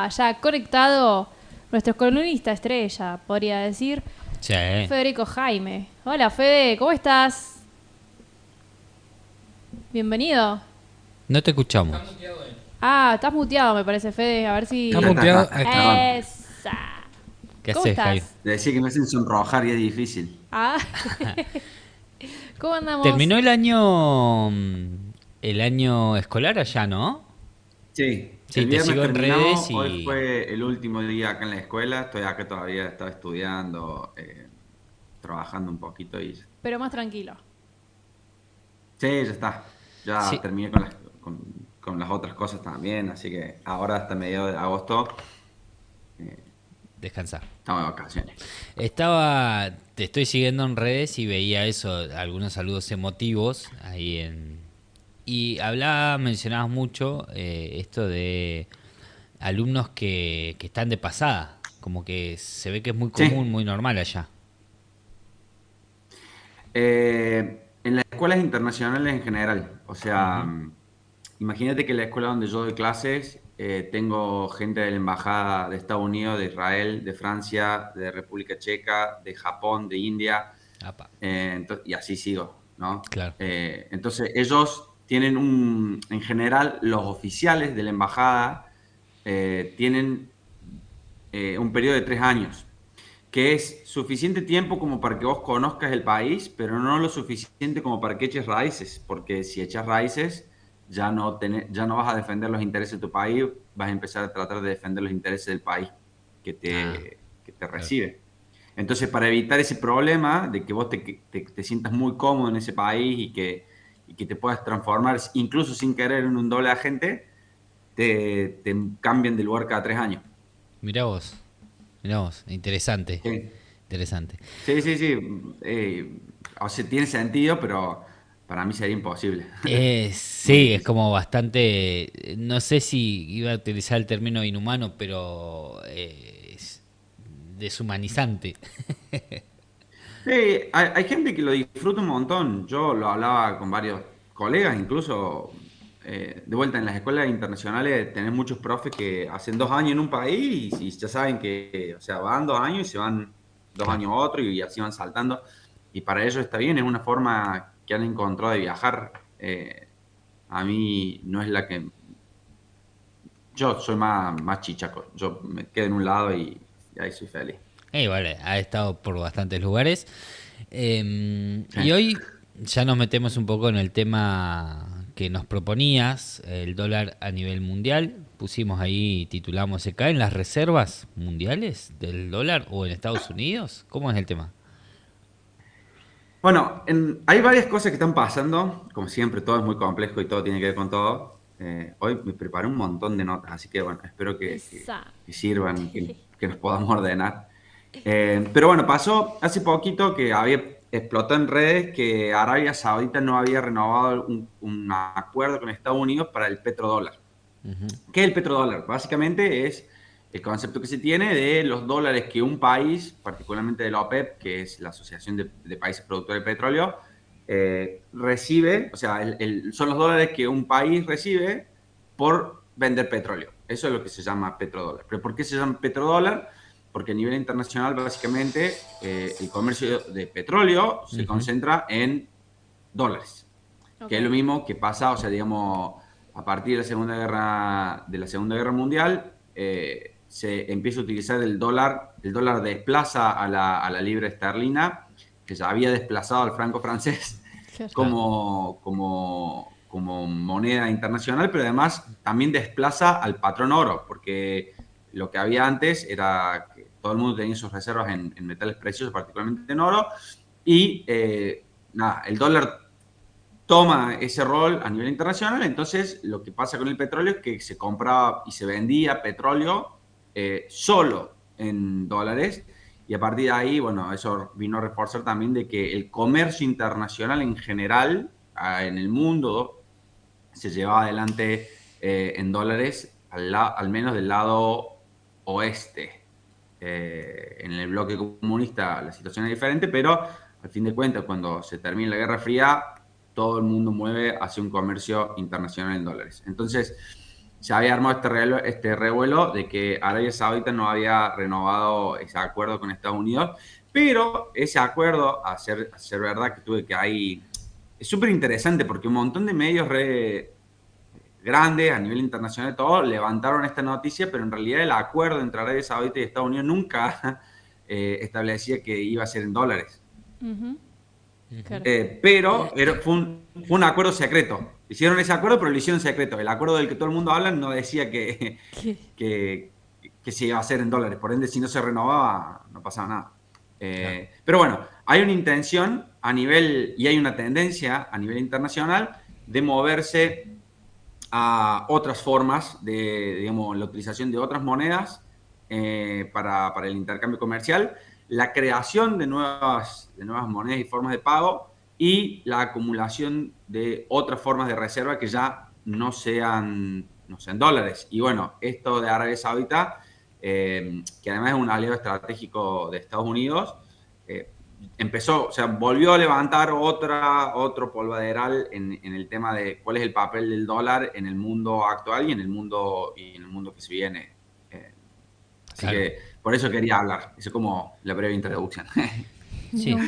está ya conectado nuestro columnista estrella, podría decir, Sí. Federico Jaime. Hola Fede, ¿cómo estás? Bienvenido. No te escuchamos. Ah, estás muteado me parece, Fede, a ver Está si... muteado. Perdón. Esa. ¿Qué ¿Cómo haces, Jaime? estás? Le decía que me hacen sonrojar y es difícil. Ah, ¿cómo andamos? Terminó el año escolar allá, ¿no? Sí, Sí, el te viernes sigo en redes terminó, hoy y fue el último día acá en la escuela, estoy acá todavía, estaba estudiando, trabajando un poquito y Pero más tranquilo. sí, ya está, ya sí, terminé con las otras cosas también, así que ahora hasta mediados de agosto eh, descansar. estamos de vacaciones. Te estoy siguiendo en redes y veía eso, algunos saludos emotivos ahí y mencionabas mucho esto de alumnos que están de pasada, como que se ve que es muy común, Sí, muy normal allá. en las escuelas internacionales en general, o sea, Ujú. imagínate que en la escuela donde yo doy clases, tengo gente de la Embajada de Estados Unidos, de Israel, de Francia, de República Checa, de Japón, de India, Apa, y así sigo, ¿no? claro. Entonces ellos tienen en general, los oficiales de la Embajada tienen un periodo de 3 años que es suficiente tiempo como para que vos conozcas el país, pero no lo suficiente como para que eches raíces, porque si echas raíces, ya no vas a defender los intereses de tu país, vas a empezar a tratar de defender los intereses del país Ah, que te claro. recibe. Entonces, para evitar ese problema de que vos te sientas muy cómodo en ese país y que te puedas transformar, incluso sin querer, en un doble agente, te cambian de lugar cada 3 años. Mirá vos, interesante, Sí. interesante. Sí, sí, sí. O sea, tiene sentido, pero para mí sería imposible. Muy Sí, es difícil. como bastante, no sé si iba a utilizar el término inhumano, pero es deshumanizante. Sí, hay gente que lo disfruta un montón. Yo lo hablaba con varios colegas, incluso de vuelta en las escuelas internacionales tenés muchos profes que hacen 2 años en un país y ya saben que, o sea, van 2 años y se van dos Claro. años a otro y así van saltando. Y para ellos está bien, es una forma que han encontrado de viajar. A mí no es la que yo soy más chichaco. Yo me quedo en un lado y ahí soy feliz. Vale, ha estado por bastantes lugares. Sí. Y hoy ya nos metemos un poco en el tema que nos proponías, el dólar a nivel mundial. Pusimos ahí, titulamos, ¿se caen las reservas mundiales del dólar o en Estados Unidos? ¿Cómo es el tema? Bueno, hay varias cosas que están pasando. Como siempre, todo es muy complejo y todo tiene que ver con todo. Hoy me preparé un montón de notas, así que bueno, espero Esa. que sirvan y que nos podamos ordenar. Pero bueno, pasó hace poquito que explotó en redes que Arabia Saudita no había renovado un acuerdo con Estados Unidos para el petrodólar. ¿Qué es el petrodólar? Básicamente es el concepto que se tiene de los dólares que un país, particularmente de la OPEP, que es la Asociación de Países Productores de Petróleo, recibe, o sea, son los dólares que un país recibe por vender petróleo. Eso es lo que se llama petrodólar. ¿Pero por qué se llama petrodólar? Porque a nivel internacional, básicamente, el comercio de petróleo se Ujú. concentra en dólares, que es lo Ok. mismo que pasa, o sea, digamos, a partir de la Segunda Guerra Mundial, se empieza a utilizar el dólar desplaza a la libra esterlina, que ya había desplazado al franco francés Claro. Claro. como moneda internacional, pero además también desplaza al patrón oro, porque lo que había antes era que todo el mundo tenía sus reservas en metales preciosos, particularmente en oro, y nada, el dólar toma ese rol a nivel internacional. Entonces lo que pasa con el petróleo es que se compraba y se vendía petróleo solo en dólares, y a partir de ahí, bueno, eso vino a reforzar también de que el comercio internacional en general en el mundo se llevaba adelante en dólares, al menos del lado oeste. En el bloque comunista la situación es diferente, pero al fin de cuentas, cuando se termina la Guerra Fría, todo el mundo mueve hacia un comercio internacional en dólares. Entonces, se había armado este revuelo de que Arabia Saudita no había renovado ese acuerdo con Estados Unidos, pero ese acuerdo, a ser verdad que tuve que hay, es súper interesante porque un montón de medios grandes a nivel internacional, todo, levantaron esta noticia, pero en realidad el acuerdo entre Arabia Saudita y Estados Unidos nunca establecía que iba a ser en dólares. Ujú, claro. Fue un acuerdo secreto. Hicieron ese acuerdo, pero lo hicieron secreto. El acuerdo del que todo el mundo habla no decía ¿Qué? que, que se iba a hacer en dólares. Por ende, si no se renovaba, no pasaba nada. Claro. Pero bueno, hay una intención a nivel, y hay una tendencia a nivel internacional de moverse a otras formas de, digamos, la utilización de otras monedas para el intercambio comercial, la creación de nuevas monedas y formas de pago y la acumulación de otras formas de reserva que ya no sean dólares. Y bueno, esto de Arabia Saudita, que además es un aliado estratégico de Estados Unidos, empezó, o sea, volvió a levantar otro polvaderal en el tema de cuál es el papel del dólar en el mundo actual y en el mundo que se viene. Eh, Así Claro. que por eso quería hablar. Eso es como la breve introducción. Sí. No.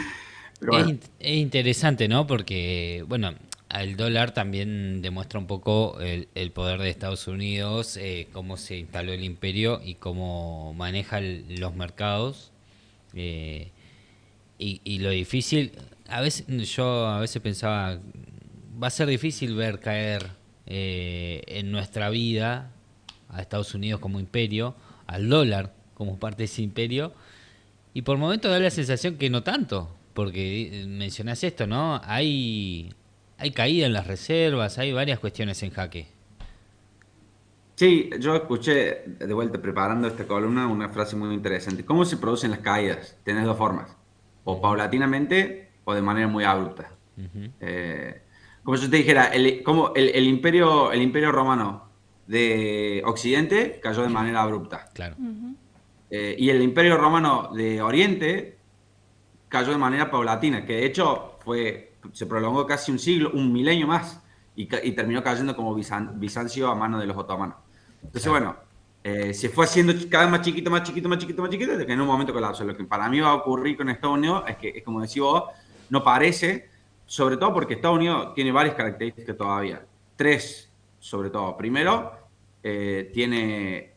Pero bueno, Es interesante, ¿no? Porque, bueno, el dólar también demuestra un poco el poder de Estados Unidos, cómo se instaló el imperio y cómo maneja los mercados. eh, y lo difícil, yo a veces pensaba, va a ser difícil ver caer en nuestra vida a Estados Unidos como imperio, al dólar como parte de ese imperio, y por momentos da la sensación que no tanto, porque mencionás esto, ¿no? Hay caída en las reservas, hay varias cuestiones en jaque. sí, yo escuché de vuelta preparando esta columna una frase muy interesante. ¿Cómo se producen las caídas? Tienes dos formas, o Ujú, paulatinamente o de manera muy abrupta. ujú, Eh, Como yo te dijera, como el imperio romano de Occidente cayó de manera abrupta. claro, Ujú, Y el imperio romano de Oriente cayó de manera paulatina, que de hecho se prolongó casi un siglo, un milenio más, y terminó cayendo como Bizancio a mano de los otomanos. Entonces, claro, bueno, se fue haciendo cada vez más chiquito, más chiquito, más chiquito, más chiquito, hasta que en un momento colapsó. Lo que para mí va a ocurrir con Estados Unidos es que, es como decís vos, no parece, sobre todo porque Estados Unidos tiene varias características todavía. Tres, sobre todo. Primero, tiene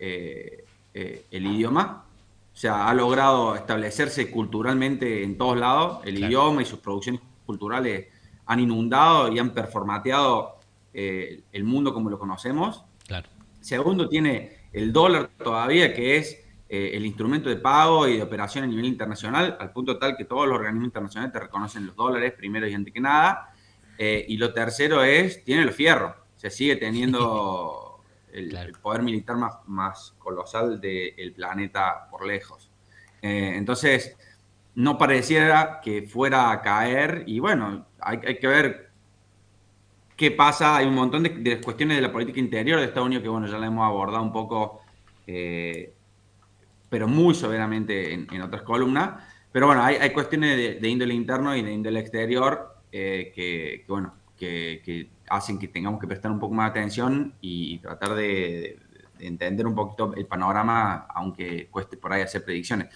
el idioma, o sea, ha logrado establecerse culturalmente en todos lados. El claro, idioma y sus producciones culturales han inundado y han performateado el mundo como lo conocemos. claro, Segundo, tiene el dólar todavía, que es el instrumento de pago y de operación a nivel internacional, al punto tal que todos los organismos internacionales te reconocen los dólares primero y antes que nada. Y lo tercero es, tiene el fierro. Se sigue teniendo claro. el poder militar más colosal del planeta por lejos. Entonces, no pareciera que fuera a caer y bueno, hay que ver qué pasa. Hay un montón de cuestiones de la política interior de Estados Unidos que, bueno, ya la hemos abordado un poco, eh, pero muy severamente en otras columnas. Pero bueno, hay cuestiones de índole interno y de índole exterior bueno, que hacen que tengamos que prestar un poco más de atención y tratar de entender un poquito el panorama, aunque cueste por ahí hacer predicciones.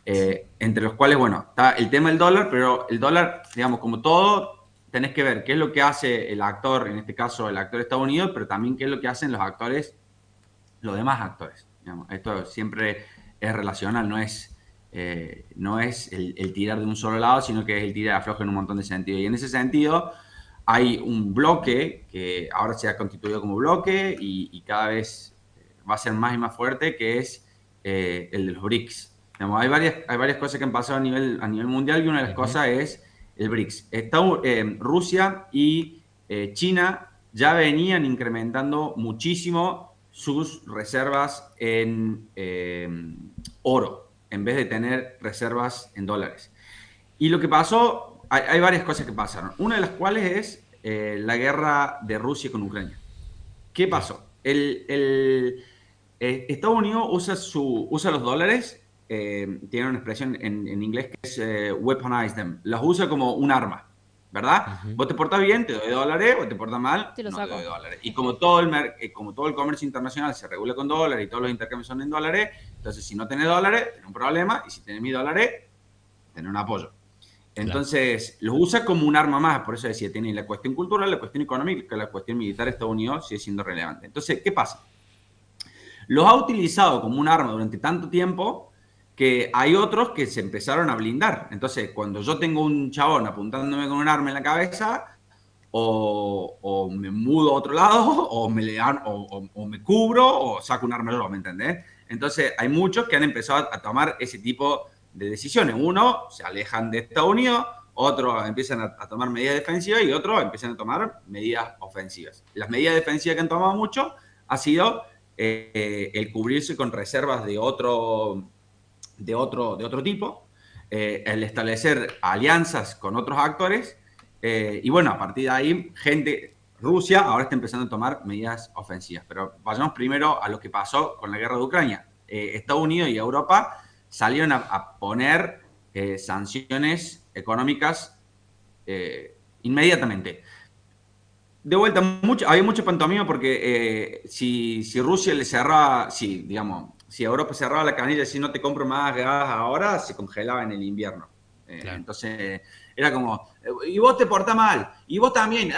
Entre los cuales, bueno, está el tema del dólar, pero el dólar, digamos, como todo, tenés que ver qué es lo que hace el actor, en este caso el actor de Estados Unidos, pero también qué es lo que hacen los actores, los demás actores. Digamos. Esto siempre es relacional, no es el tirar de un solo lado, sino que es el tirar aflojo en un montón de sentidos. Y en ese sentido hay un bloque que ahora se ha constituido como bloque y cada vez va a ser más y más fuerte, que es el de los BRICS. Digamos, hay varias cosas que han pasado a nivel mundial y una de las Ujú, cosas es el BRICS. Rusia y China ya venían incrementando muchísimo sus reservas en oro, en vez de tener reservas en dólares. Y lo que pasó, hay varias cosas que pasaron. Una de las cuales es la guerra de Rusia con Ucrania. ¿Qué claro, pasó? Estados Unidos usa los dólares, tiene una expresión en inglés que es weaponize them, los usa como un arma. ¿verdad? Ujú. Vos te portás bien, te doy dólares, o te portás mal, Te lo no te saco. doy dólares. Y como todo el comercio internacional se regula con dólares y todos los intercambios son en dólares, entonces si no tenés dólares, tenés un problema, y si tenés 1.000 dólares, tenés un apoyo. Claro. Entonces, los usa como un arma más, por eso decía, tiene la cuestión cultural, la cuestión económica, la cuestión militar de Estados Unidos sigue siendo relevante. Entonces, ¿qué pasa? Los ha utilizado como un arma durante tanto tiempo que hay otros que se empezaron a blindar. Entonces, cuando yo tengo un chabón apuntándome con un arma en la cabeza, o me mudo a otro lado, o me cubro, o saco un arma yo, ¿me entendés? Entonces, hay muchos que han empezado a tomar ese tipo de decisiones. Uno, se alejan de Estados Unidos, otros empiezan a tomar medidas defensivas y otros empiezan a tomar medidas ofensivas. Las medidas defensivas que han tomado mucho ha sido el cubrirse con reservas de otro tipo, el establecer alianzas con otros actores, y bueno, a partir de ahí, Rusia ahora está empezando a tomar medidas ofensivas. Pero vayamos primero a lo que pasó con la guerra de Ucrania. Estados Unidos y Europa salieron a poner sanciones económicas inmediatamente. De vuelta, había mucho pantomima porque si Rusia le cerraba, digamos, si Europa cerraba la canilla, si no te compro más gas ahora, se congelaba en el invierno. Claro. Entonces, era como, y vos te portás mal, y vos también,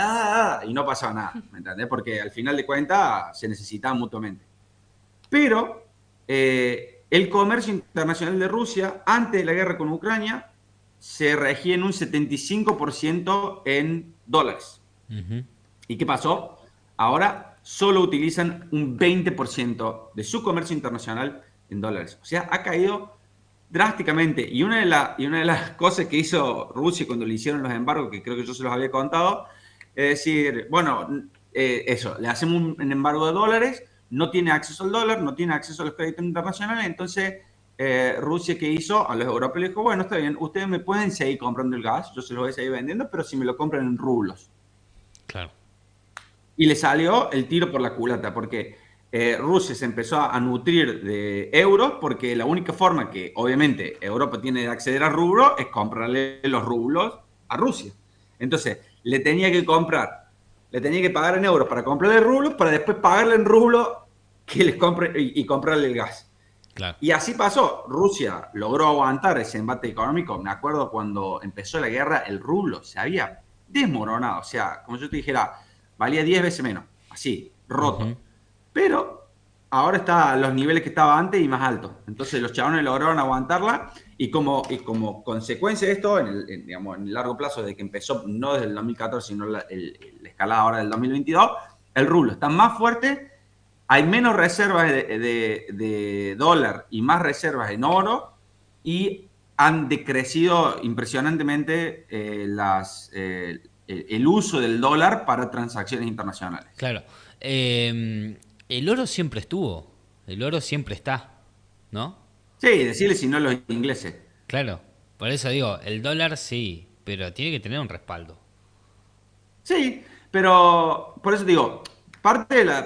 y no pasaba nada, ¿me entendés? Porque al final de cuentas se necesitaban mutuamente. Pero el comercio internacional de Rusia, antes de la guerra con Ucrania, se regía en un 75% en dólares. Ujú. ¿Y qué pasó? Ahora solo utilizan un 20% de su comercio internacional en dólares. O sea, ha caído drásticamente. Y una de las cosas que hizo Rusia cuando le hicieron los embargos, que creo que yo se los había contado, es decir, bueno, eso, le hacemos un embargo de dólares, no tiene acceso al dólar, no tiene acceso a los créditos internacionales, entonces Rusia, ¿qué hizo? A los europeos les dijo, bueno, está bien, ustedes me pueden seguir comprando el gas, yo se los voy a seguir vendiendo, pero si me lo compran en rublos. Claro. Y le salió el tiro por la culata, porque Rusia se empezó a nutrir de euros, porque la única forma que obviamente Europa tiene de acceder a rublos es comprarle los rublos a Rusia. Entonces, le tenía que pagar en euros para comprarle rublos, para después pagarle en rublos que les compre y comprarle el gas. Claro. Y así pasó. Rusia logró aguantar ese embate económico. Me acuerdo cuando empezó la guerra, el rublo se había desmoronado. O sea, como yo te dijera, valía 10 veces menos. Así, Ujú. roto. Pero ahora está a los niveles que estaba antes y más alto. Entonces los chabones lograron aguantarla y como consecuencia de esto, digamos, en el largo plazo, desde que empezó, no desde el 2014, sino la escalada ahora del 2022, el rublo está más fuerte, hay menos reservas de dólar y más reservas en oro, y han decrecido impresionantemente el uso del dólar para transacciones internacionales. Claro. El oro siempre estuvo. El oro siempre está. ¿No? Sí, decirle si no los ingleses. Claro. Por eso digo, el dólar sí, pero tiene que tener un respaldo. Sí, pero por eso digo,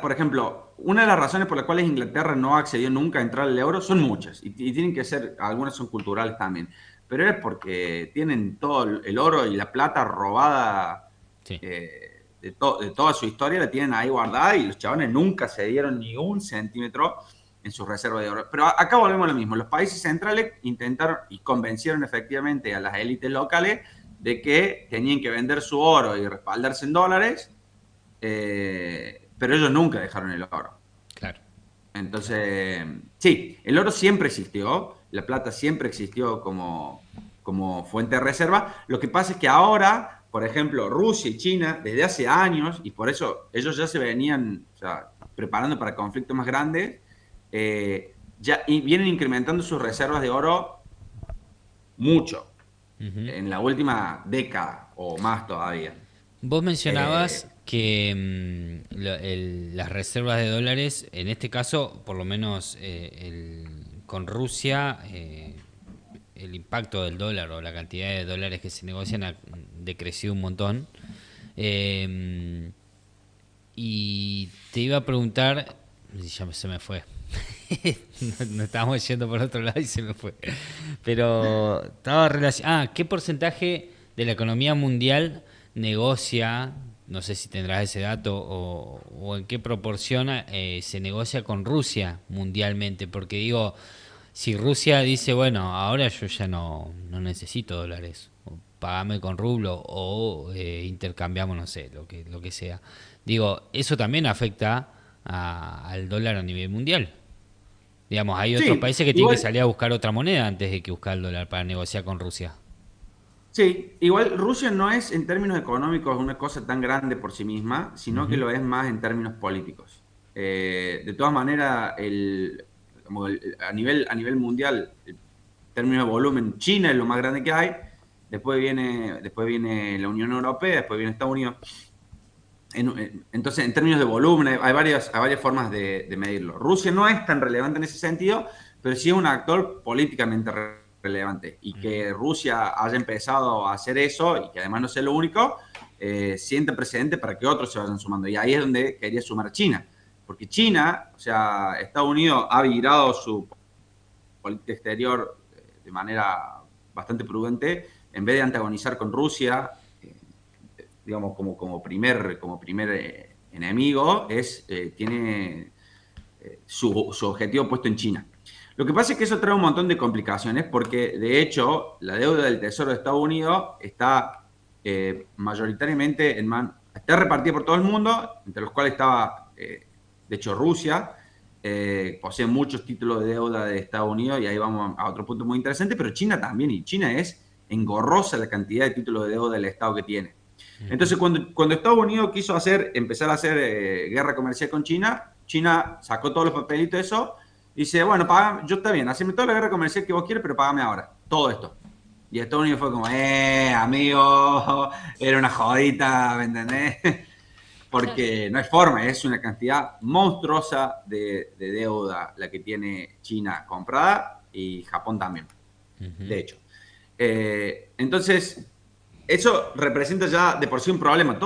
por ejemplo, una de las razones por las cuales Inglaterra no accedió nunca a entrar al euro son muchas, y tienen que ser, algunas son culturales también, pero es porque tienen todo el oro y la plata robada, Sí. de toda su historia, la tienen ahí guardada, y los chabones nunca se dieron ni un centímetro en sus reservas de oro. Pero acá volvemos a lo mismo, los países centrales intentaron y convencieron efectivamente a las élites locales de que tenían que vender su oro y respaldarse en dólares, pero ellos nunca dejaron el oro. Claro. Entonces, sí, el oro siempre existió, la plata siempre existió como fuente de reserva. Lo que pasa es que ahora, por ejemplo, Rusia y China, desde hace años, y por eso ellos ya se venían, o sea, preparando para conflictos más grandes, y vienen incrementando sus reservas de oro mucho, Ujú. en la última década o más todavía. Vos Eh, mencionabas que las reservas de dólares, en este caso, por lo menos con Rusia, el impacto del dólar o la cantidad de dólares que se negocian ha decrecido un montón. Eh, y te iba a preguntar, y ya se me fue. No estábamos yendo por otro lado y se me fue. Pero estaba relacionado. ¿Qué porcentaje de la economía mundial negocia, no sé si tendrás ese dato, o en qué proporción se negocia con Rusia mundialmente, porque digo, si Rusia dice, bueno, ahora yo ya no necesito dólares, o pagame con rublo o intercambiamos, no sé, lo que sea. Digo, eso también afecta al dólar a nivel mundial. Digamos, hay otros Sí, países que tienen que igual, salir a buscar otra moneda antes de que buscar el dólar para negociar con Rusia. sí, igual Rusia no es en términos económicos una cosa tan grande por sí misma, sino que Ujú. lo es más en términos políticos. De todas maneras, a nivel mundial, en términos de volumen, China es lo más grande que hay, después viene la Unión Europea, después viene Estados Unidos. Entonces, en términos de volumen, hay varias formas de medirlo. Rusia no es tan relevante en ese sentido, pero sí es un actor políticamente relevante. Y que Rusia haya empezado a hacer eso, y que además no sea lo único, siente precedente para que otros se vayan sumando. Y ahí es donde quería sumar China. Porque China, o sea, Estados Unidos ha virado su política exterior de manera bastante prudente, en vez de antagonizar con Rusia, digamos, como primer enemigo, tiene su objetivo puesto en China. Lo que pasa es que eso trae un montón de complicaciones porque, de hecho, la deuda del Tesoro de Estados Unidos está mayoritariamente está repartida por todo el mundo, entre los cuales estaba, de hecho, Rusia. Posee muchos títulos de deuda de Estados Unidos y ahí vamos a otro punto muy interesante, pero China también, y China es engorrosa la cantidad de títulos de deuda del Estado que tiene. Entonces, cuando Estados Unidos quiso empezar a hacer guerra comercial con China, China sacó todos los papelitos de eso y dice, bueno, yo está bien, haceme toda la guerra comercial que vos quieres, pero págame ahora, todo esto. Y Estados Unidos fue como, amigo, era una jodita, ¿me entendés? Claro. Porque no hay forma, es una cantidad monstruosa de deuda la que tiene China comprada y Japón también, Ujú. de hecho. Entonces, eso representa ya de por sí un problema.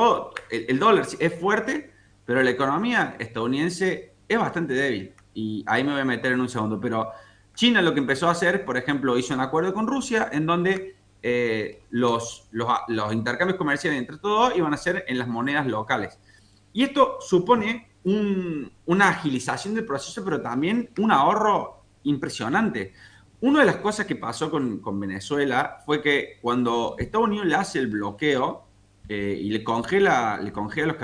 El dólar es fuerte, pero la economía estadounidense es bastante débil. Y ahí me voy a meter en un segundo. Pero China lo que empezó a hacer, por ejemplo, hizo un acuerdo con Rusia en donde los intercambios comerciales entre todos iban a ser en las monedas locales. Y esto supone una agilización del proceso, pero también un ahorro impresionante. Una de las cosas que pasó con Venezuela fue que cuando Estados Unidos le hace el bloqueo y le congela los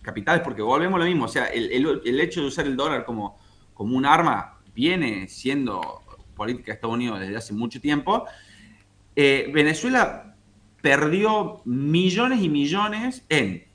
capitales, porque volvemos a lo mismo, o sea, el hecho de usar el dólar como un arma viene siendo política de Estados Unidos desde hace mucho tiempo. Venezuela perdió millones y millones en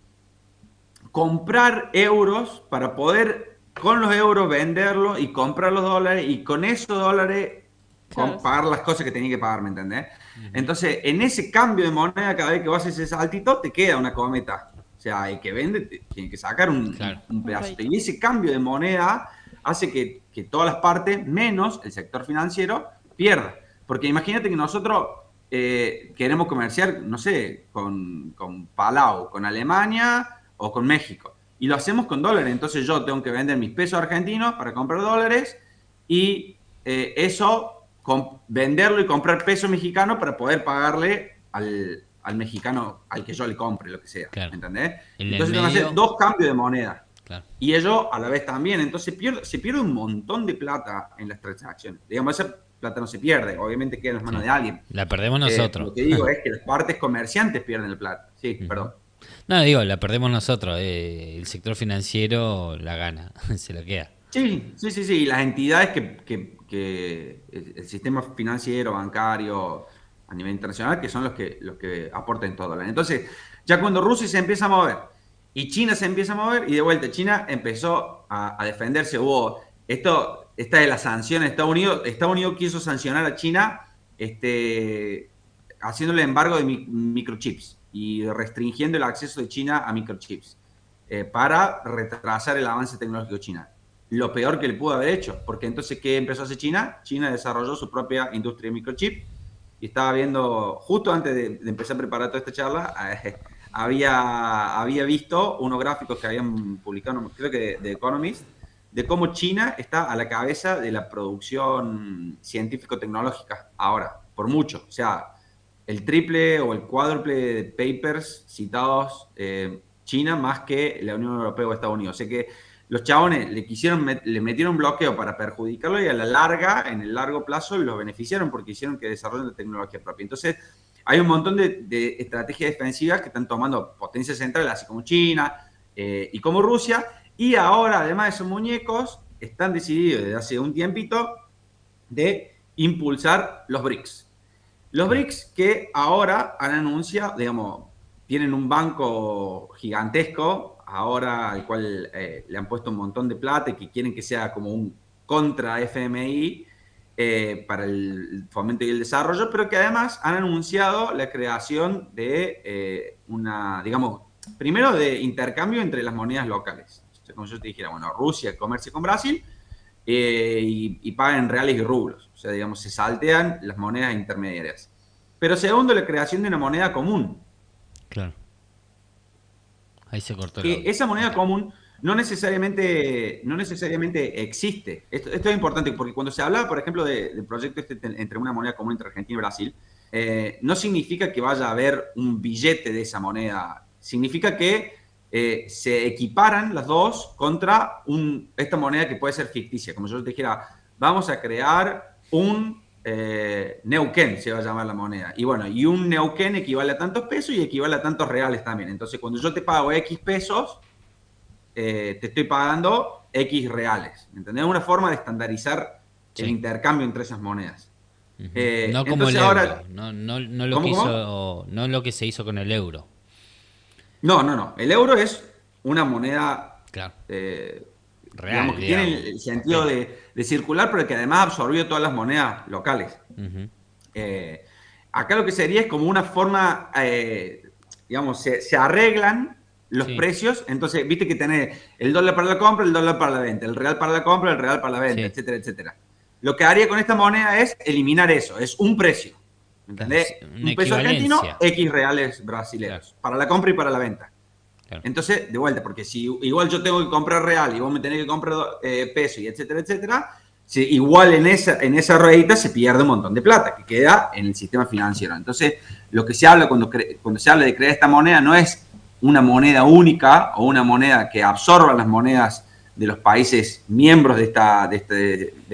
comprar euros para poder con los euros venderlos y comprar los dólares y con esos dólares Claro. pagar las cosas que tenía que pagar, ¿me entendés? Ujú. Entonces, en ese cambio de moneda, cada vez que vas a ese saltito, te queda una cometa. O sea, el que vende tiene que sacar Claro. un Un pedacito. rédito. Y ese cambio de moneda hace que todas las partes, menos el sector financiero, pierda. Porque imagínate que nosotros queremos comerciar, no sé, con Palau, con Alemania o con México. Y lo hacemos con dólares. Entonces yo tengo que vender mis pesos argentinos para comprar dólares y venderlo y comprar pesos mexicanos para poder pagarle al mexicano al que yo le compre, lo que sea. Claro. ¿Me entendés? En el Entonces tengo que hacer medio, dos cambios de moneda. claro. Y ellos a la vez también. Entonces se pierde un montón de plata en las transacciones. Digamos, esa plata no se pierde. Obviamente queda en las manos Sí. de alguien. La perdemos nosotros. Lo que digo es que las partes comerciantes pierden el plata. Sí, Ujú. perdón. No, digo, la perdemos nosotros. El sector financiero la gana, se la queda. Sí, sí, sí, sí. Y las entidades que el sistema financiero, bancario, a nivel internacional, que son los que aportan todo dólares. Entonces, ya cuando Rusia se empieza a mover y China se empieza a mover, y de vuelta China empezó a defenderse, esta de las sanciones, Estados Unidos quiso sancionar a China, haciéndole embargo de microchips y restringiendo el acceso de China a microchips para retrasar el avance tecnológico de China. Lo peor que le pudo haber hecho, porque entonces, ¿qué empezó a hacer China? China desarrolló su propia industria de microchip y estaba viendo, justo antes de empezar a preparar toda esta charla, había visto unos gráficos que habían publicado, creo que de Economist, de cómo China está a la cabeza de la producción científico-tecnológica ahora, por mucho. O sea, el triple o el cuádruple de papers citados China más que la Unión Europea o Estados Unidos. O sea que los chabones le metieron un bloqueo para perjudicarlo y a la larga, en el largo plazo, los beneficiaron porque hicieron que desarrollen la tecnología propia. Entonces, hay un montón de estrategias defensivas que están tomando potencias centrales, así como China y como Rusia, y ahora, además de esos muñecos, están decididos desde hace un tiempito de impulsar los BRICS. Los BRICS que ahora han anunciado, digamos, tienen un banco gigantesco, ahora al cual le han puesto un montón de plata y que quieren que sea como un contra FMI para el fomento y el desarrollo, pero que además han anunciado la creación de una, digamos, primero de intercambio entre las monedas locales. O sea, como yo te dijera, bueno, Rusia comercia con Brasil y pagan en reales y rublos. O sea, digamos, se saltean las monedas intermediarias. Pero segundo, la creación de una moneda común. Claro. Ahí se cortó el Que audio. esa moneda común no necesariamente existe. Esto es importante porque cuando se habla, por ejemplo, del proyecto entre una moneda común entre Argentina y Brasil, no significa que vaya a haber un billete de esa moneda. Significa que se equiparan las dos contra esta moneda que puede ser ficticia. Como yo te dijera, vamos a crear un Neuquén, se va a llamar la moneda. Y bueno, y un Neuquén equivale a tantos pesos y equivale a tantos reales también. Entonces, cuando yo te pago X pesos, te estoy pagando X reales. ¿Entendés? Una forma de estandarizar el intercambio entre esas monedas. No como el ahora, euro, no lo que hizo, no lo que se hizo con el euro. No. El euro es una moneda Claro. real, digamos, que tiene el sentido de circular, pero que además absorbió todas las monedas locales. Acá lo que sería es como una forma, digamos, se arreglan los precios, entonces viste que tenés el dólar para la compra, el dólar para la venta, el real para la compra, el real para la venta, etcétera, etcétera. Lo que haría con esta moneda es eliminar eso, es un precio. ¿Entendés? Un peso argentino, X reales brasileños, para la compra y para la venta. Claro. Entonces, de vuelta, porque si igual yo tengo que comprar real y vos me tenés que comprar peso y etcétera, etcétera, igual en esa ruedita se pierde un montón de plata que queda en el sistema financiero. Entonces, lo que se habla cuando se habla de crear esta moneda no es una moneda única o una moneda que absorba las monedas de los países miembros de esta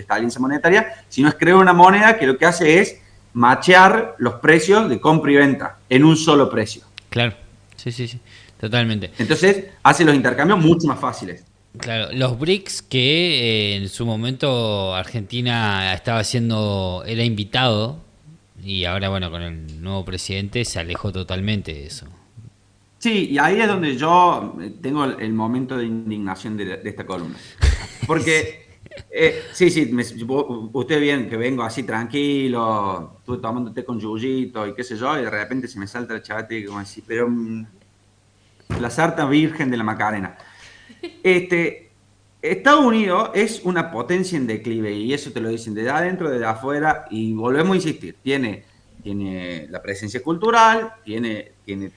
alianza monetaria, sino es crear una moneda que lo que hace es machear los precios de compra y venta en un solo precio. Claro, sí, totalmente. Entonces, hace los intercambios mucho más fáciles. Claro, los BRICS que en su momento Argentina era invitado y ahora, bueno, con el nuevo presidente se alejó totalmente de eso. Sí, y ahí es donde yo tengo el momento de indignación de esta columna. Porque, usted bien que vengo así tranquilo, estuve tomando té con yuyito y qué sé yo, y de repente se me salta el chabate como así, pero la sarta virgen de la Macarena. Estados Unidos es una potencia en declive y eso te lo dicen desde adentro, desde afuera, y volvemos a insistir, tiene la presencia cultural, tiene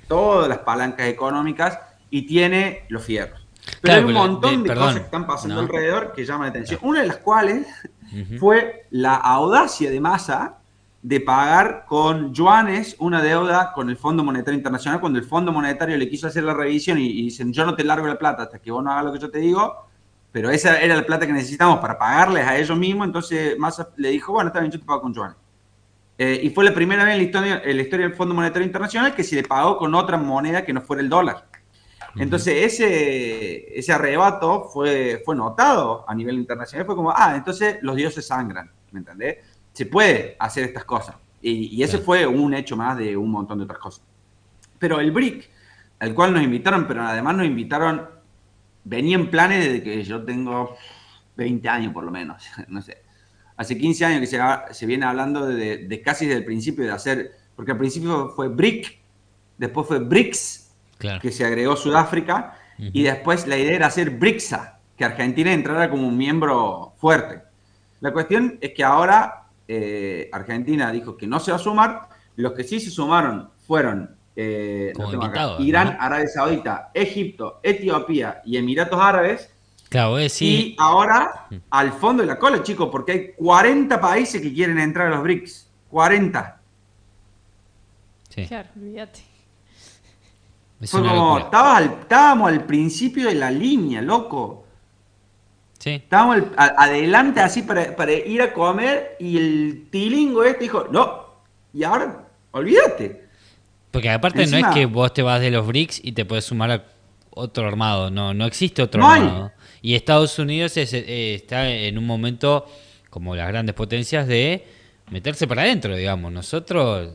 todas las palancas económicas y tiene los fierros. Pero hay un montón de cosas que están pasando alrededor que llaman la atención. Una de las cuales fue la audacia de Massa de pagar con yuanes una deuda con el Fondo Monetario Internacional cuando el Fondo Monetario le quiso hacer la revisión y dicen, yo no te largo la plata hasta que vos no hagas lo que yo te digo, pero esa era la plata que necesitamos para pagarles a ellos mismos, entonces Massa le dijo, bueno, está bien, yo te pago con yuanes. Y fue la primera vez en la historia del Fondo Monetario Internacional que se le pagó con otra moneda que no fuera el dólar. Entonces ese arrebato fue notado a nivel internacional. Fue como, entonces los dioses sangran, ¿me entendés? Se puede hacer estas cosas. Y ese fue un hecho más de un montón de otras cosas. Pero el BRIC, al cual nos invitaron, pero además nos invitaron, venía en planes desde que yo tengo 20 años por lo menos, no sé. Hace 15 años que se viene hablando de casi desde el principio de hacer, porque al principio fue BRIC, después fue BRICS, que se agregó Sudáfrica, y después la idea era hacer BRICSA, que Argentina entrara como un miembro fuerte. La cuestión es que ahora Argentina dijo que no se va a sumar, los que sí se sumaron fueron Irán, ¿no? Arabia Saudita, Egipto, Etiopía y Emiratos Árabes. Claro, y ahora al fondo de la cola, chicos, porque hay 40 países que quieren entrar a los BRICS. 40. Sí. Claro, olvídate. Es Fue una como, locura. estábamos al principio de la línea, loco. Sí. Estábamos adelante así para ir a comer y el tilingo este dijo, no, y ahora, olvídate. Porque aparte no es que Encima, vos te vas de los BRICS y te puedes sumar a otro armado, no existe otro no hay. armado. Y Estados Unidos está en un momento, como las grandes potencias, de meterse para adentro, digamos. Nosotros,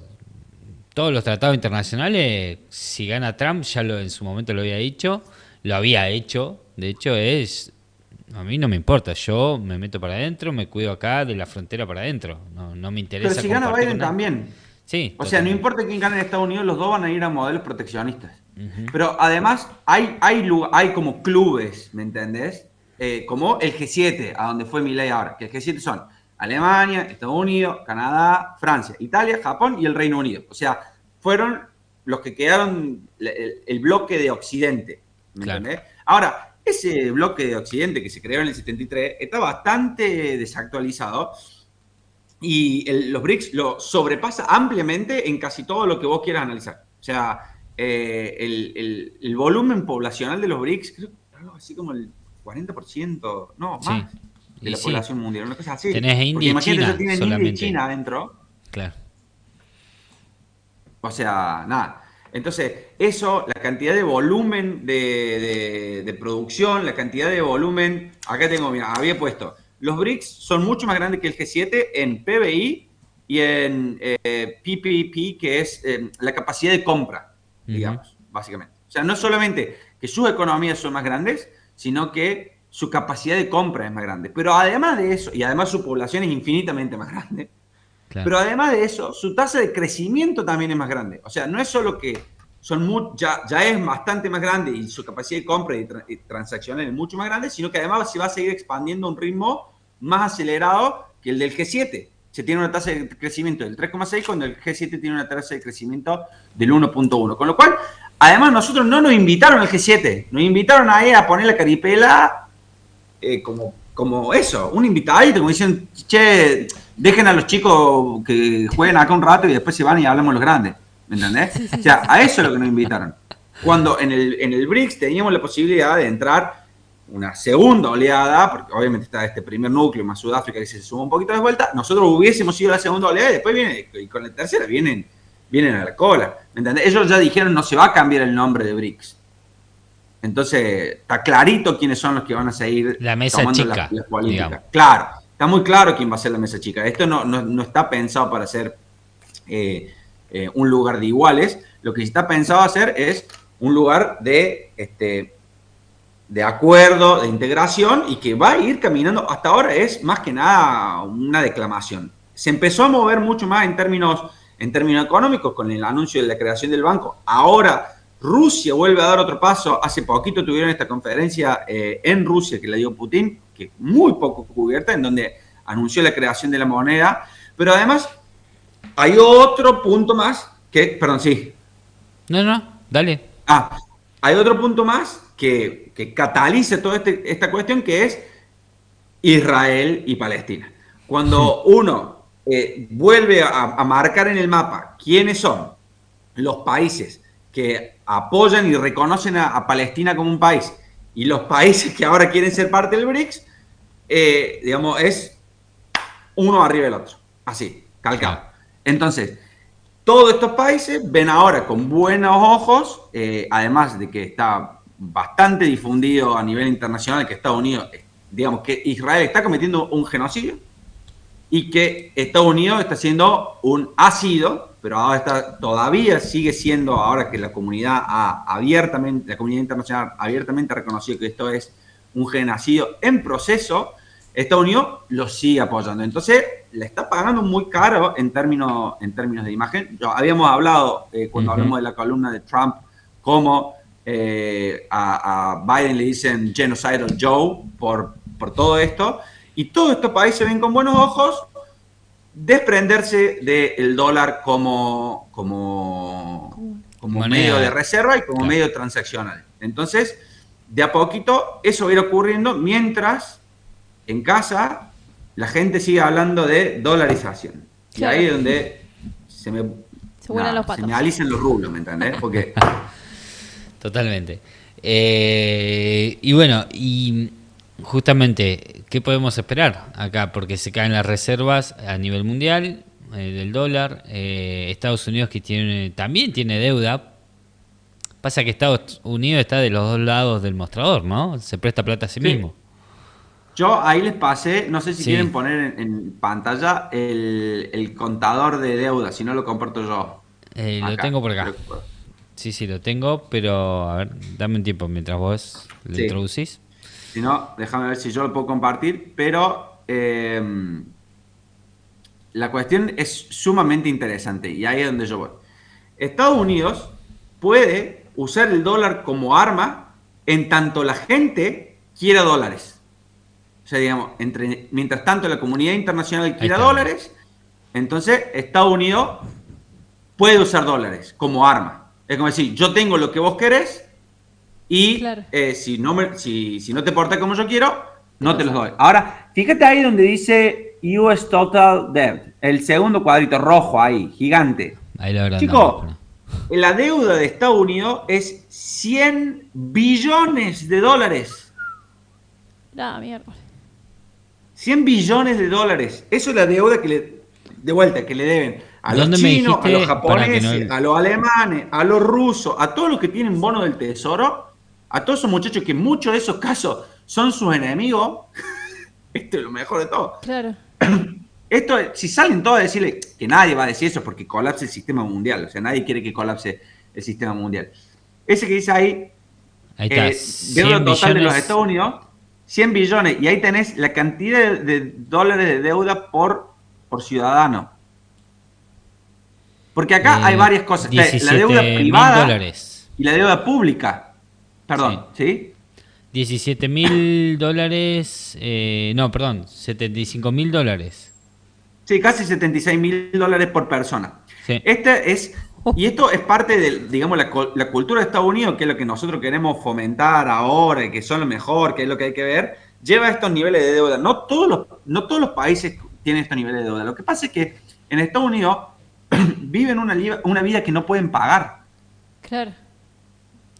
todos los tratados internacionales, si gana Trump, en su momento lo había dicho, lo había hecho, de hecho a mí no me importa, yo me meto para adentro, me cuido acá de la frontera para adentro, no me Pero interesa si gana compartir Biden con nadie. también. Sí, O sea, no totalmente. importa quién gane en Estados Unidos, los dos van a ir a modelos proteccionistas. Ujú. Pero además hay como clubes, ¿me entendés? Como el G7, a donde fue Milei ahora. Que el G7 son Alemania, Estados Unidos, Canadá, Francia, Italia, Japón y el Reino Unido. O sea, fueron los que quedaron el bloque de Occidente, ¿me Claro. entendés? Ahora, ese bloque de Occidente que se creó en el 73 está bastante desactualizado y los BRICS lo sobrepasa ampliamente en casi todo lo que vos quieras analizar. O sea, el volumen poblacional de los BRICS, creo que algo así como el 40%, no, Sí. más, de Y la sí, población mundial, una cosa así. tenés India Porque y imagínate, China ya tienen India y solamente. China adentro. Claro. O sea, nada. Entonces, eso, la cantidad de volumen de producción, la cantidad de volumen, acá tengo, mira, había puesto, los BRICS son mucho más grandes que el G7 en PBI y en PPP, que es la capacidad de compra, digamos, básicamente. O sea, no solamente que sus economías son más grandes, sino que su capacidad de compra es más grande. Pero además de eso, y además su población es infinitamente más grande, Claro. pero además de eso, su tasa de crecimiento también es más grande. O sea, no es solo que ya es bastante más grande y su capacidad de compra y transaccional es mucho más grande, sino que además se va a seguir expandiendo a un ritmo más acelerado que el del G7. Se tiene una tasa de crecimiento del 3,6 cuando el G7 tiene una tasa de crecimiento del 1,1. Con lo cual, además nosotros no nos invitaron al G7, nos invitaron ahí a poner la caripela como eso, un invitadito, como dicen, che, dejen a los chicos que jueguen acá un rato y después se van y hablamos los grandes, ¿me entendés? O sea, a eso es lo que nos invitaron. Cuando en el BRICS teníamos la posibilidad de entrar una segunda oleada, porque obviamente está este primer núcleo más Sudáfrica que se suma un poquito de vuelta, nosotros hubiésemos ido a la segunda oleada y después y con la tercera vienen a la cola, ¿me entendés? Ellos ya dijeron no se va a cambiar el nombre de BRICS. Entonces, está clarito quiénes son los que van a seguir La mesa tomando chica, las políticas. digamos. Claro, está muy claro quién va a ser la mesa chica. Esto no está pensado para ser un lugar de iguales. Lo que está pensado hacer es un lugar de acuerdo, de integración y que va a ir caminando. Hasta ahora es más que nada una declamación. Se empezó a mover mucho más en términos económicos con el anuncio de la creación del banco. Ahora Rusia vuelve a dar otro paso. Hace poquito tuvieron esta conferencia en Rusia que la dio Putin, que muy poco cubierta, en donde anunció la creación de la moneda. Pero además hay otro punto más perdón, sí. No, dale. Hay otro punto más que cataliza toda esta cuestión, que es Israel y Palestina. Cuando uno vuelve a marcar en el mapa quiénes son los países que apoyan y reconocen a Palestina como un país y los países que ahora quieren ser parte del BRICS, digamos, es uno arriba del otro, así, calcado. Entonces, todos estos países ven ahora con buenos ojos, además de que está bastante difundido a nivel internacional que Estados Unidos, digamos, que Israel está cometiendo un genocidio y que Estados Unidos está siendo ha sido, pero ahora todavía sigue siendo, ahora que la comunidad la comunidad internacional abiertamente ha reconocido que esto es un genocidio en proceso, Estados Unidos lo sigue apoyando. Entonces, le está pagando muy caro en términos de imagen. Habíamos hablado, cuando hablamos de la columna de Trump, cómo a Biden le dicen Genocidal Joe por todo esto. Y todos estos países ven con buenos ojos desprenderse del dólar como medio de reserva y como medio transaccional. Entonces, de a poquito, eso va a ir ocurriendo mientras en casa la gente sigue hablando de dolarización. Claro. Y ahí es donde se Se vuelan los se patos. me alisan los rulos, ¿me entendés? Porque Totalmente. Y bueno, y justamente, ¿qué podemos esperar acá? Porque se caen las reservas a nivel mundial del dólar. Estados Unidos que también tiene deuda. Pasa que Estados Unidos está de los dos lados del mostrador, ¿no? Se presta plata a sí sí, mismo. yo ahí les pasé, no sé si Sí, quieren poner en pantalla el contador de deuda, si no lo comparto yo lo acá. tengo por acá. Creo que puedo. Sí, lo tengo, pero a ver, dame un tiempo mientras vos lo Sí, introducís. si no, déjame ver si yo lo puedo compartir, pero la cuestión es sumamente interesante y ahí es donde yo voy. Estados Unidos puede usar el dólar como arma en tanto la gente quiera dólares. O sea, digamos, mientras tanto la comunidad internacional Ahí quiera está, mira. dólares, entonces Estados Unidos puede usar dólares como arma. Es como decir, yo tengo lo que vos querés y Claro. si no te portas como yo quiero, no te los doy. Ahora, fíjate ahí donde dice US Total Debt, el segundo cuadrito rojo ahí, gigante. Ahí lo agrandamos. Chicos, la deuda de Estados Unidos es 100 billones de dólares. Ah, mierda. 100 billones de dólares. Eso es la deuda de vuelta, que le deben a los ¿Dónde me chinos, a los dijiste para que japoneses, no? a los alemanes, a los rusos, a todos los que tienen bono del tesoro, a todos esos muchachos que en muchos de esos casos son sus enemigos. Esto es lo mejor de todo. Claro. Esto, si salen todos a decirle que nadie va a decir eso porque colapse el sistema mundial, o sea, nadie quiere que colapse el sistema mundial. Ese que dice ahí, Ahí está, deuda 100 total de los billones. Estados Unidos, 100 billones, y ahí tenés la cantidad de dólares de deuda por ciudadano. Porque acá hay varias cosas. Está la deuda 17.000 privada dólares. y la deuda pública. Perdón, ¿sí? 17.000 dólares. No, perdón, 75.000 dólares. Sí, casi 76.000 dólares por persona. Sí. Y esto es parte de, digamos, la cultura de Estados Unidos, que es lo que nosotros queremos fomentar ahora, y que son lo mejor, que es lo que hay que ver, lleva a estos niveles de deuda. No todos los países tienen estos niveles de deuda. Lo que pasa es que en Estados Unidos viven una vida que no pueden pagar. Claro.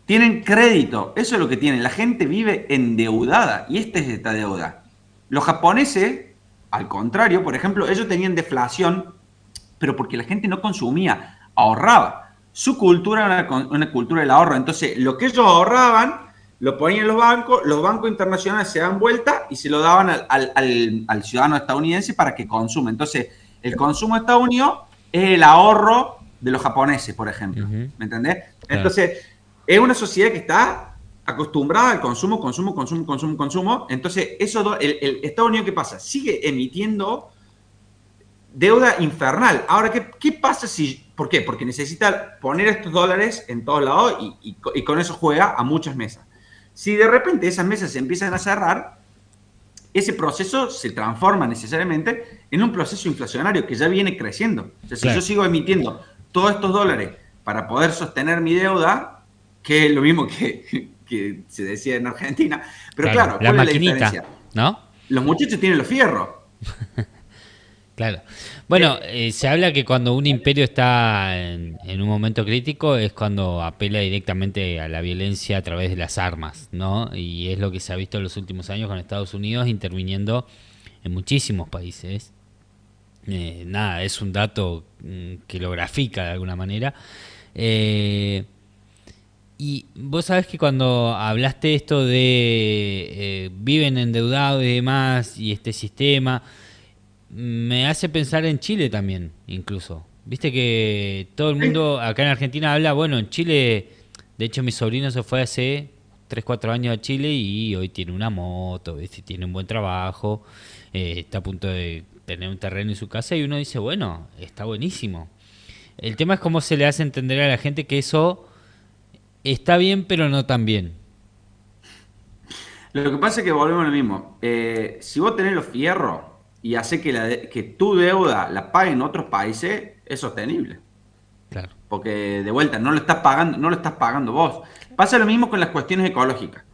Tienen crédito, eso es lo que tienen. La gente vive endeudada y esta es esta deuda. Los japoneses, al contrario, por ejemplo, ellos tenían deflación, pero porque la gente no consumía, ahorraba. Su cultura era una cultura del ahorro. Entonces, lo que ellos ahorraban, lo ponían en los bancos internacionales se daban vuelta y se lo daban al ciudadano estadounidense para que consuma. Entonces, el consumo de Estados Unidos es el ahorro de los japoneses, por ejemplo. Ujú. ¿Me entendés? Claro. Entonces, es una sociedad que está acostumbrada al consumo. Entonces, el Estados Unidos, ¿qué pasa? Sigue emitiendo deuda infernal. Ahora, ¿qué pasa si... ¿Por qué? Porque necesita poner estos dólares en todos lados y con eso juega a muchas mesas. Si de repente esas mesas se empiezan a cerrar, ese proceso se transforma necesariamente en un proceso inflacionario que ya viene creciendo. O sea, si Claro. yo sigo emitiendo todos estos dólares para poder sostener mi deuda, que es lo mismo que se decía en Argentina, pero claro, la ¿cuál maquinita, es la diferencia? ¿no? Los muchachos tienen los fierros. Claro. Bueno, se habla que cuando un imperio está en un momento crítico es cuando apela directamente a la violencia a través de las armas, ¿no? Y es lo que se ha visto en los últimos años con Estados Unidos interviniendo en muchísimos países. Nada, es un dato que lo grafica de alguna manera. Y vos sabés que cuando hablaste esto de viven endeudados y demás y este sistema, me hace pensar en Chile también, incluso. Viste que todo el mundo acá en Argentina habla, bueno, en Chile, de hecho mi sobrino se fue hace 3 4 años a Chile y hoy tiene una moto, ¿viste? Tiene un buen trabajo, está a punto de tener un terreno en su casa y uno dice, bueno, está buenísimo. El tema es cómo se le hace entender a la gente que eso está bien, pero no tan bien. Lo que pasa es que volvemos a lo mismo. Si vos tenés los fierros y hace que tu deuda la paguen otros países, es sostenible. Claro. Porque de vuelta no lo estás pagando vos. Pasa lo mismo con las cuestiones ecológicas.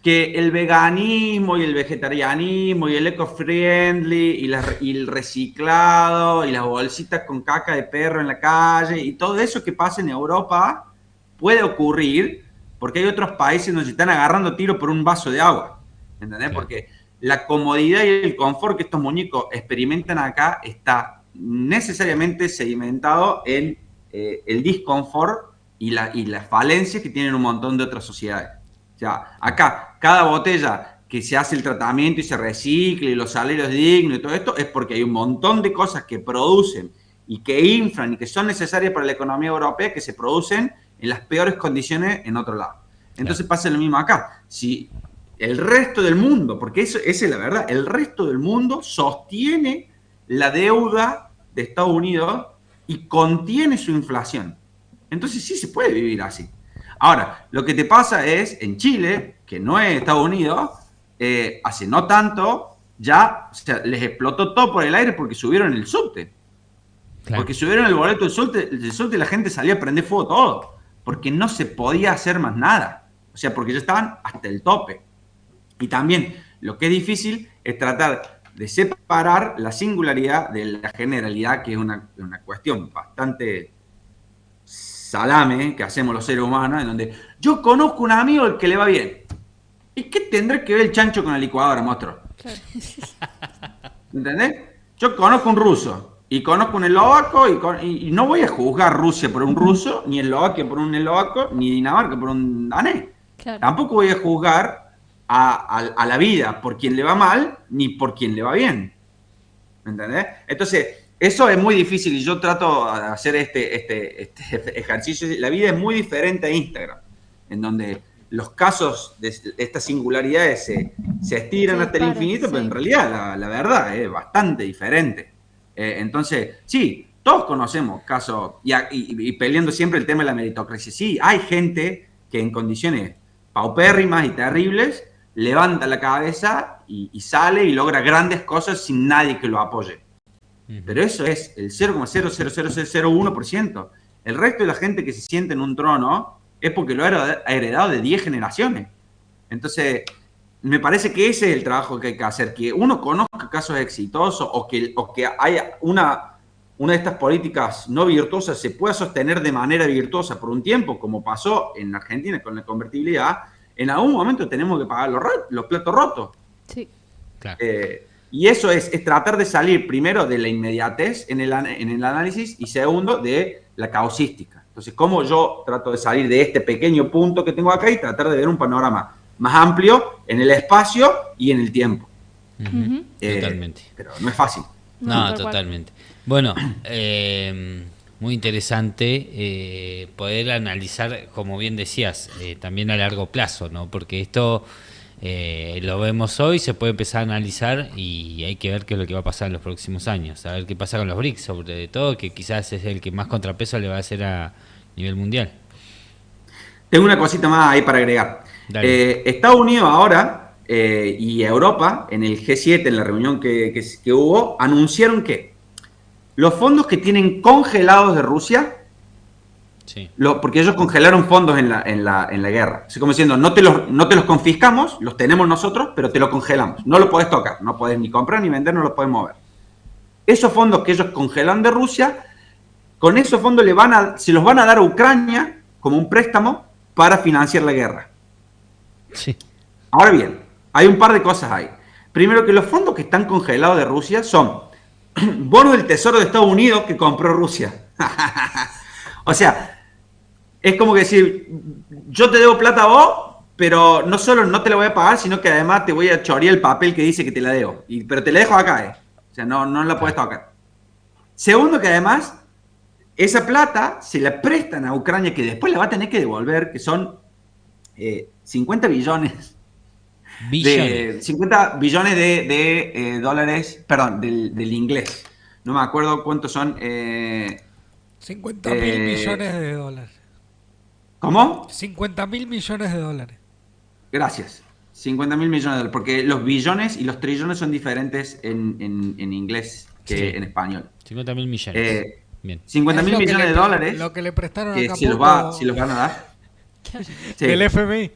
que el veganismo y el vegetarianismo y el eco-friendly y el reciclado y las bolsitas con caca de perro en la calle y todo eso que pasa en Europa puede ocurrir porque hay otros países donde se están agarrando tiro por un vaso de agua, ¿entendés? Claro. Porque la comodidad y el confort que estos muñecos experimentan acá está necesariamente sedimentado en el disconfort y las falencias que tienen un montón de otras sociedades. O sea, acá, cada botella que se hace el tratamiento y se recicla y los salarios dignos y todo esto, es porque hay un montón de cosas que producen y que inflan y que son necesarias para la economía europea que se producen en las peores condiciones en otro lado. Entonces pasa lo mismo acá. Si el resto del mundo, porque esa es la verdad, el resto del mundo sostiene la deuda de Estados Unidos y contiene su inflación. Entonces sí se puede vivir así. Ahora, lo que te pasa es, en Chile, que no es Estados Unidos, hace no tanto, ya les explotó todo por el aire porque subieron el subte. Claro. Porque subieron el boleto del subte y la gente salía a prender fuego todo. Porque no se podía hacer más nada. O sea, porque ya estaban hasta el tope. Y también lo que es difícil es tratar de separar la singularidad de la generalidad, que es una cuestión bastante salame que hacemos los seres humanos, en donde yo conozco un amigo al que le va bien. ¿Y qué tendrá que ver el chancho con la licuadora, monstruo? Claro. ¿Entendés? Yo conozco un ruso y conozco un eslovaco y no voy a juzgar Rusia por un ruso, ni Eslovaquia por un eslovaco, ni Dinamarca por un danés. Claro. Tampoco voy a juzgar a la vida por quien le va mal, ni por quien le va bien. ¿Entendés? Entonces, eso es muy difícil y yo trato de hacer este ejercicio. La vida es muy diferente a Instagram, en donde los casos de estas singularidades se estiran hasta el infinito, pero en realidad la verdad es bastante diferente. Entonces, sí, todos conocemos casos, y peleando siempre el tema de la meritocracia. Sí, hay gente que en condiciones paupérrimas y terribles levanta la cabeza y sale y logra grandes cosas sin nadie que lo apoye. Pero eso es el 0,00001%. El resto de la gente que se siente en un trono es porque lo ha heredado de 10 generaciones. Entonces, me parece que ese es el trabajo que hay que hacer, que uno conozca casos exitosos o que haya una de estas políticas no virtuosas se pueda sostener de manera virtuosa por un tiempo, como pasó en Argentina con la convertibilidad. En algún momento tenemos que pagar los platos rotos. Sí. Claro. Y eso es tratar de salir primero de la inmediatez en el análisis y segundo de la causística. Entonces, ¿cómo yo trato de salir de este pequeño punto que tengo acá y tratar de ver un panorama más amplio en el espacio y en el tiempo? Totalmente. Pero no es fácil. No, totalmente. Bueno, muy interesante poder analizar, como bien decías, también a largo plazo, ¿no? Porque esto lo vemos hoy, se puede empezar a analizar y hay que ver qué es lo que va a pasar en los próximos años. A ver qué pasa con los BRICS, sobre todo, que quizás es el que más contrapeso le va a hacer a nivel mundial. Tengo una cosita más ahí para agregar. Estados Unidos ahora y Europa, en el G7, en la reunión que hubo, anunciaron que los fondos que tienen congelados de Rusia, sí, porque ellos congelaron fondos en la guerra. Así como diciendo, no te los confiscamos, los tenemos nosotros, pero te los congelamos. No lo podés tocar, no podés ni comprar ni vender, no los podés mover. Esos fondos que ellos congelan de Rusia, con esos fondos se los van a dar a Ucrania como un préstamo para financiar la guerra. sí. Ahora bien, hay un par de cosas ahí. Primero, que los fondos que están congelados de Rusia son bonos del Tesoro de Estados Unidos que compró Rusia. O sea, es como que decir, yo te debo plata a vos, pero no solo no te la voy a pagar, sino que además te voy a chorear el papel que dice que te la debo. Pero te la dejo acá, O sea, no la puedes tocar. Segundo, que además, esa plata se la prestan a Ucrania, que después la va a tener que devolver, que son 50 billones. 50 billones de dólares, perdón, del inglés. No me acuerdo cuántos son. 50.000 millones de dólares. ¿Cómo? 50.000 millones de dólares. Gracias. 50.000 millones de dólares. Porque los billones y los trillones son diferentes en inglés que en español. 50.000 millones. Bien. 50.000 millones de dólares. Lo que le prestaron que a si los van a dar. Sí. El FMI.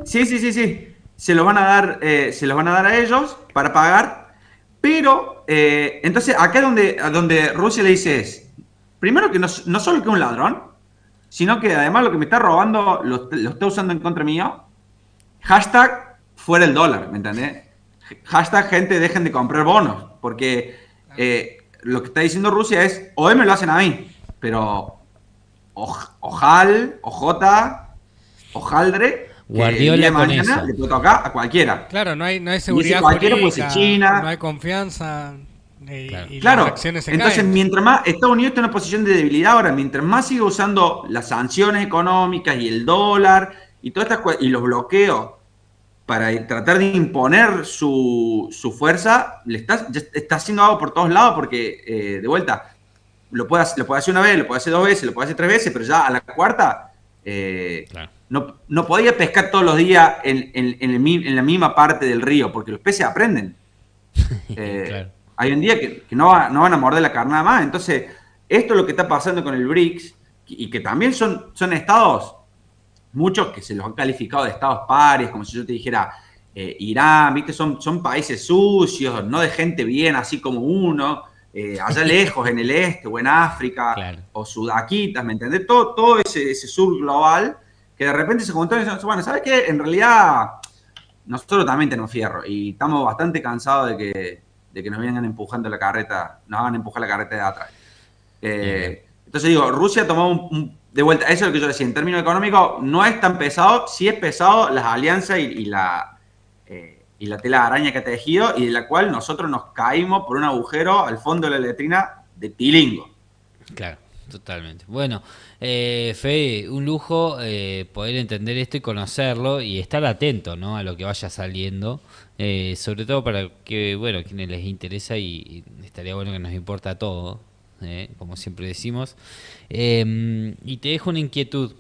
Sí, sí, sí, sí. Se los van a dar a ellos para pagar. Pero, entonces, acá es donde Rusia le dice es, primero que no solo que es un ladrón, sino que además lo que me está robando lo está usando en contra mío. Hashtag fuera el dólar, ¿me entendés? Hashtag gente dejen de comprar bonos, porque lo que está diciendo Rusia es, hoy me lo hacen a mí, pero ojaldre, que el día Guardiola de con mañana eso. le puede tocar a cualquiera. Claro, no hay Y ese seguridad cualquiera puede ser jurídica, China. no hay confianza Claro. y las Claro, acciones se entonces caen. mientras más Estados Unidos está en una posición de debilidad ahora, mientras más sigue usando las sanciones económicas y el dólar y todas y los bloqueos para tratar de imponer su fuerza, ya está haciendo algo por todos lados porque, de vuelta, lo puede hacer una vez, lo puede hacer dos veces, lo puede hacer tres veces, pero ya a la cuarta Claro. no podía pescar todos los días en la misma parte del río, porque los peces aprenden. Claro. Hay un día que no van a morder la carnada más. Entonces, esto es lo que está pasando con el BRICS, y que también son estados, muchos que se los han calificado de estados pares, como si yo te dijera Irán, ¿viste? Son países sucios, no de gente bien, así como uno, allá lejos, en el este o en África, Claro. o sudaquitas, ¿me entendés? Todo ese sur global, que de repente se juntó y dicen, bueno, ¿sabes qué? En realidad, nosotros también tenemos fierro, y estamos bastante cansados de que nos vengan empujando la carreta, nos hagan empujar la carreta de atrás. Entonces digo, Rusia tomó de vuelta, eso es lo que yo decía, en términos económicos no es tan pesado, sí es pesado las alianzas y la tela de araña que ha tejido, y de la cual nosotros nos caímos por un agujero al fondo de la letrina de tilingo. Claro, totalmente. Bueno, Fede, un lujo poder entender esto y conocerlo y estar atento, ¿no?, a lo que vaya saliendo, sobre todo para que, bueno, a quienes les interesa y estaría bueno que nos importa todo, como siempre decimos. Y te dejo una inquietud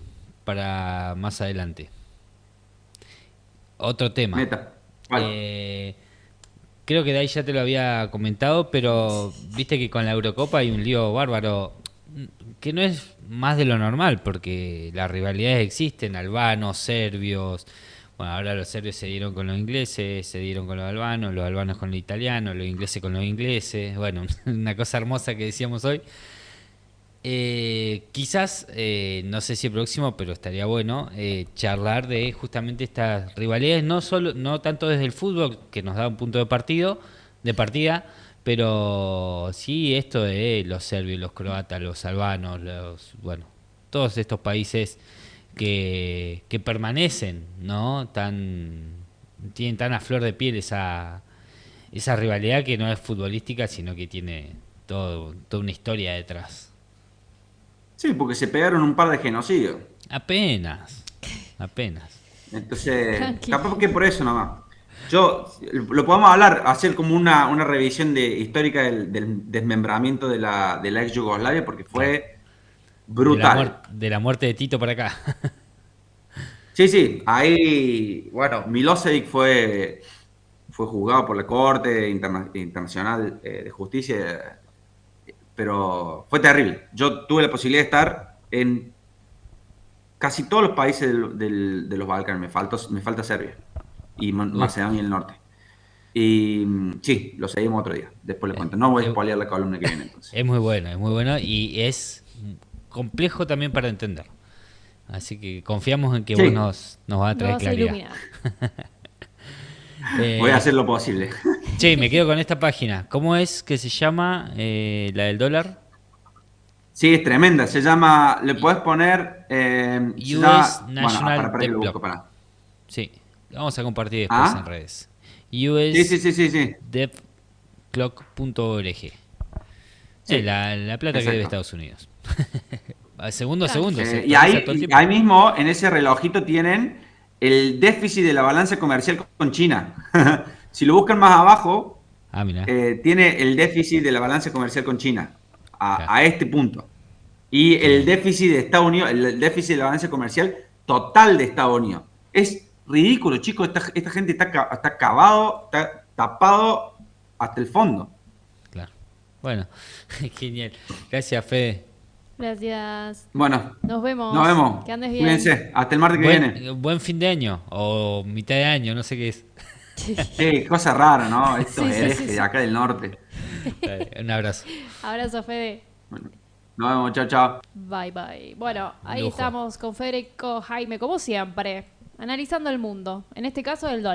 para más adelante. Otro tema. Meta. ¿Cuál? Creo que de ahí ya te lo había comentado, pero viste que con la Eurocopa hay un lío bárbaro que no es más de lo normal, porque las rivalidades existen, albanos, serbios. Bueno, ahora los serbios se dieron con los ingleses, se dieron con los albanos con los italianos, los ingleses con los ingleses. Bueno, una cosa hermosa que decíamos hoy. Quizás, no sé si el próximo, pero estaría bueno charlar de justamente estas rivalidades, no tanto desde el fútbol, que nos da un punto de partida, pero sí esto de los serbios, los croatas, los albanos, bueno, todos estos países que permanecen, ¿no? Tienen tan a flor de piel esa rivalidad que no es futbolística, sino que tiene toda una historia detrás. Sí, porque se pegaron un par de genocidios. Apenas. Entonces, Tranquilo. capaz que por eso nomás. Lo podemos hablar, hacer como una revisión histórica del desmembramiento de la ex Yugoslavia, porque fue brutal. De la muerte de Tito para acá. Sí, sí, ahí, bueno, Milosevic fue juzgado por la Corte Internacional de Justicia, pero fue terrible. Yo tuve la posibilidad de estar en casi todos los países de los Balcanes, me falta Serbia y Macedonia del Norte. Y sí, lo seguimos otro día, después le cuento. No voy a spoilear la columna que viene entonces. Es muy bueno y es complejo también para entender. Así que confiamos en que Sí. vos nos vas a Lo traer vas a claridad. iluminar. Voy a hacer lo posible. Che, me quedo con esta página. ¿Cómo es que se llama la del dólar? Sí, es tremenda. Se llama, le puedes poner. Se US llama, National para que lo Debt busco, para. Sí, vamos a compartir después en redes. Sí, sí, sí, sí, sí. USDebtClock.org. Sí, Sí. la plata que Exacto. debe Estados Unidos. Segundo. Se Y actualiza todo el tiempo. ahí mismo, en ese relojito, tienen el déficit de la balanza comercial con China. Si lo buscan más abajo, Mira. tiene el déficit de la balanza comercial con China Claro. a este punto. Y el déficit de Estados Unidos, el déficit de la balanza comercial total de Estados Unidos. Es ridículo, chicos. Esta gente está cavado, está tapado hasta el fondo. Claro. Bueno, genial. Gracias, Fede. Gracias. Bueno, Nos vemos. nos vemos. Que andes bien. Cuídense. Hasta el martes que viene. Buen fin de año o mitad de año, no sé qué es. Qué cosa rara, ¿no? Estos Sí, sí, herejes sí, sí. de acá del norte. Un abrazo. Abrazo, Fede. Bueno, nos vemos. Chao, chao. Bye, bye. Bueno, ahí Lujo. estamos con Federico Jaime, como siempre, analizando el mundo. En este caso, el dólar.